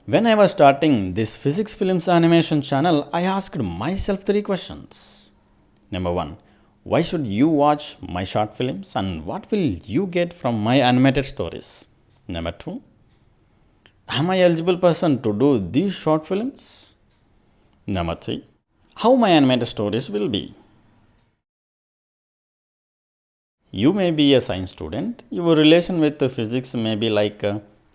When I was starting this physics films animation channel, I asked myself three questions. Number one, why should you watch my short films and what will you get from my animated stories? Number two, am I eligible person to do these short films? Number three, how my animated stories will be. You may be a science student. Your relation with the physics may be like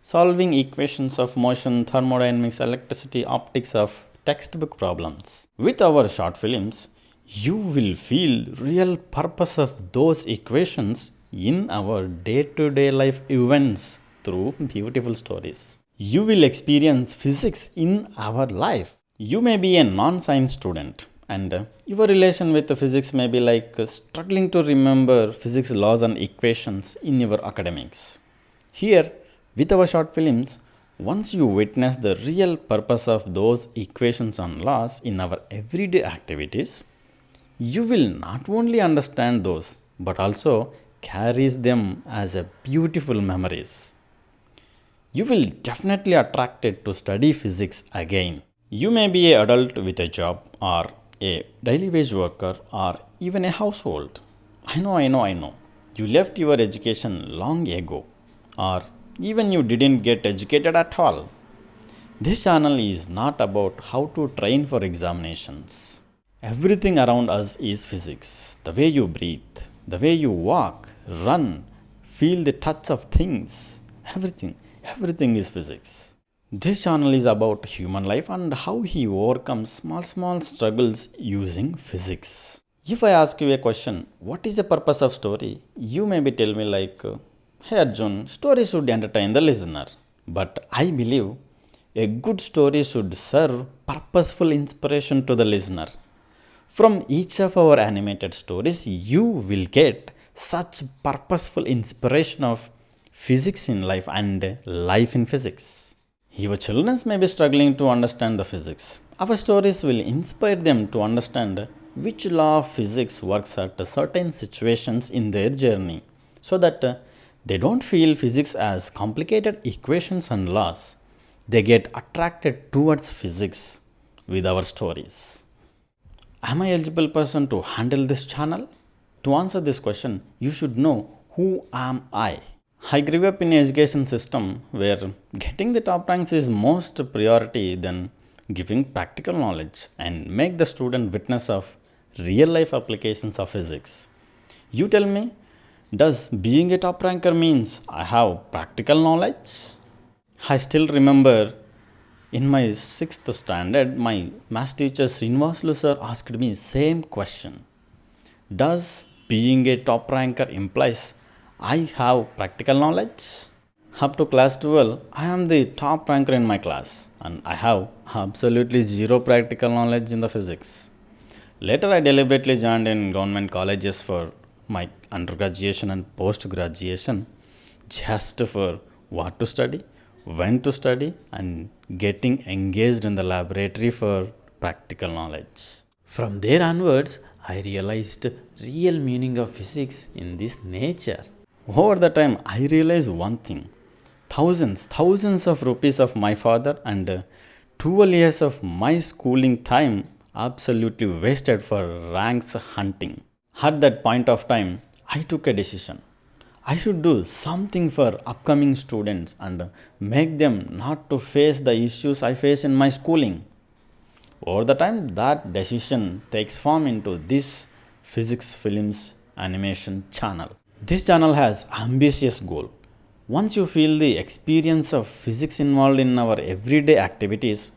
solving equations of motion, thermodynamics, electricity, optics of textbook problems. With our short films, you will feel real purpose of those equations in our day-to-day life events through beautiful stories. You will experience physics in our life. You may be a non-science student and your relation with the physics may be like struggling to remember physics laws and equations in your academics. Here, with our short films, once you witness the real purpose of those equations and laws in our everyday activities, you will not only understand those but also carries them as a beautiful memories. You will definitely attracted to study physics again. You may be an adult with a job or a daily wage worker or even a household. I know. You left your education long ago or even you didn't get educated at all. This channel is not about how to train for examinations. Everything around us is physics. The way you breathe, the way you walk, run, feel the touch of things, everything is physics. This channel is about human life and how he overcomes small struggles using physics. If I ask you a question, what is the purpose of story? You maybe tell me like, hey Arjun, story should entertain the listener. But I believe a good story should serve purposeful inspiration to the listener. From each of our animated stories, you will get such purposeful inspiration of physics in life and life in physics. Your children may be struggling to understand the physics. Our stories will inspire them to understand which law of physics works at certain situations in their journey so that they don't feel physics as complicated equations and laws. They get attracted towards physics with our stories. Am I eligible person to handle this channel? To answer this question, you should know who am I. I grew up in an education system where getting the top ranks is most priority than giving practical knowledge and make the student witness of real life applications of physics. You tell me, does being a top ranker means I have practical knowledge? I still remember in my 6th standard, my math teacher Srinivaslu sir asked me same question. Does being a top ranker implies I have practical knowledge? Up to class 12, I am the top ranker in my class and I have absolutely zero practical knowledge in the physics. Later, I deliberately joined in government colleges for my undergraduation and post graduation just for what to study, when to study, and getting engaged in the laboratory for practical knowledge. From there onwards, I realized real meaning of physics in this nature. Over the time, I realized one thing. Thousands of rupees of my father and 12 years of my schooling time absolutely wasted for ranks hunting. At that point of time, I took a decision. I should do something for upcoming students and make them not to face the issues I face in my schooling. Over the time, that decision takes form into this physics films animation channel. This channel has ambitious goal. Once you feel the experience of physics involved in our everyday activities,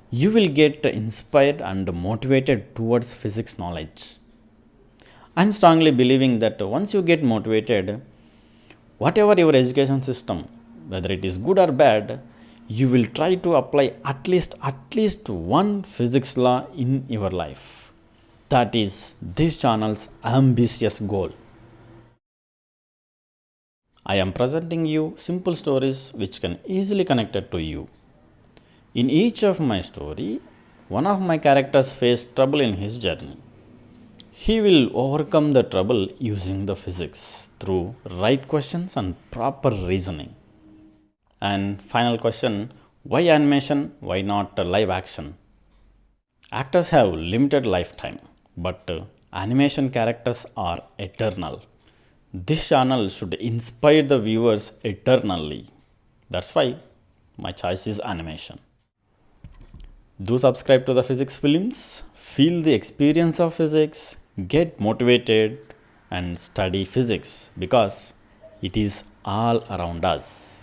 you will get inspired and motivated towards physics knowledge. I'm strongly believing that once you get motivated, whatever your education system, whether it is good or bad, you will try to apply at least one physics law in your life. That is this channel's ambitious goal. I am presenting you simple stories which can easily connect it to you. In each of my story, one of my characters faced trouble in his journey. He will overcome the trouble using the physics through right questions and proper reasoning. And final question, Why animation? Why not live action? Actors have limited lifetime, but animation characters are eternal. This channel should inspire the viewers eternally. That's why my choice is animation. Do subscribe to the physics films, feel the experience of physics, get motivated, and study physics because it is all around us.